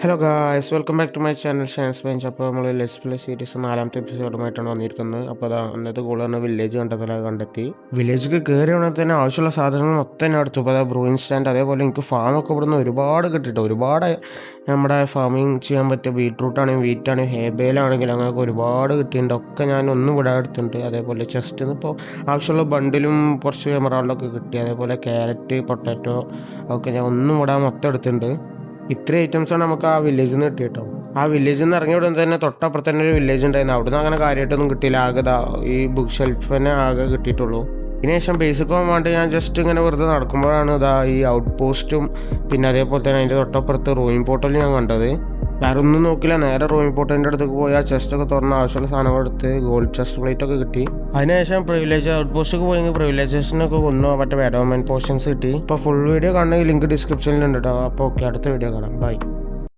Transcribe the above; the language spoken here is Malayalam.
Hello guys, welcome back to my channel Shan's bench. അപ്പോൾ നമ്മൾ ലെറ്റ്സ് പ്ലേ സീരീസ് 4ാമത്തെ എപ്പിസോഡുമായിട്ടാണ് വന്നിരിക്കുന്നത്. അപ്പോൾ അതാ അന്നത്തെ കൂളറിന് വില്ലേജ് കണ്ടെത്തി. വില്ലേജിൽ കയറി വന്നാൽ തന്നെ ആവശ്യമുള്ള സാധനങ്ങൾ മൊത്തം തന്നെ അടിച്ചു. അപ്പോൾ അതാ ബ്രൂയിങ് സ്റ്റാൻഡ്, അതേപോലെ എനിക്ക് ഫാമൊക്കെ ഇവിടുന്ന് ഒരുപാട് കിട്ടിയിട്ട് ഒരുപാട് നമ്മുടെ ഫാമിങ് ചെയ്യാൻ പറ്റിയ ബീട്രൂട്ടാണെങ്കിൽ വീറ്റാണെങ്കിൽ ഹേബേലാണെങ്കിൽ അങ്ങനെയൊക്കെ ഒരുപാട് കിട്ടിയിട്ടുണ്ട്. ഒക്കെ ഞാൻ ഒന്നും ഇവിടെ എടുത്തിട്ടുണ്ട്. അതേപോലെ ചെസ്റ്റിൽ നിന്ന് ഇപ്പോൾ ആവശ്യമുള്ള ബണ്ടിലും കുറച്ച് എമറാൾഡൊക്കെ കിട്ടി. അതേപോലെ ക്യാരറ്റ്, പൊട്ടാറ്റോ ഒക്കെ ഞാൻ ഒന്നും ഇവിടെ മൊത്തം എടുത്തിട്ടുണ്ട്. ഇത്ര ഐറ്റംസാണ് നമുക്ക് ആ വില്ലേജിൽ നിന്ന് കിട്ടിയിട്ടോ. ആ വില്ലേജിൽ നിന്ന് ഇറങ്ങിയ ഉടനെ തന്നെ തൊട്ടപ്പുറത്ത് തന്നെ ഒരു വില്ലേജ് ഉണ്ടായിരുന്നു. അവിടെ നിന്ന് അങ്ങനെ കാര്യമായിട്ടൊന്നും കിട്ടിയില്ല. ആകെ ഈ ബുക്ക് ഷെൽഫ് തന്നെ ആകെ കിട്ടിയിട്ടുള്ളൂ. ഇതിനുശേഷം ബേസിക് പോകാൻ വേണ്ടി ഞാൻ ജസ്റ്റ് ഇങ്ങനെ വെറുതെ നടക്കുമ്പോഴാണ് ഈ ഔട്ട് പോസ്റ്റും പിന്നെ അതേപോലെ തന്നെ അതിൻ്റെ തൊട്ടപ്പുറത്ത് റോയിങ് പോർട്ടൽ ഞാൻ കണ്ടത്. വേറെ ഒന്നും നോക്കില്ല, നേരെ റോയിങ് പോർട്ടലിൻ്റെ അടുത്തേക്ക് പോയി ആ ചെസ്റ്റൊക്കെ തുറന്ന് ആവശ്യമുള്ള സാധനങ്ങൾ എടുത്ത് ഗോൾഡ് ചെസ്റ്റ് പ്ലേറ്റ് ഒക്കെ കിട്ടി. അതിനുശേഷം പ്രിവിലേജ് ഔട്ട് പോസ്റ്റൊക്കെ പോയി പ്രിവിലേജസിനൊക്കെ കൊന്നു മറ്റേ വെഡോമെൻ പോർഷൻസ് കിട്ടി. ഇപ്പോൾ ഫുൾ വീഡിയോ കാണണമെങ്കിൽ ലിങ്ക് ഡിസ്ക്രിപ്ഷനിലുണ്ട് കേട്ടോ. അപ്പോൾ ഓക്കെ, അടുത്ത വീഡിയോ കാണാം. ബൈ.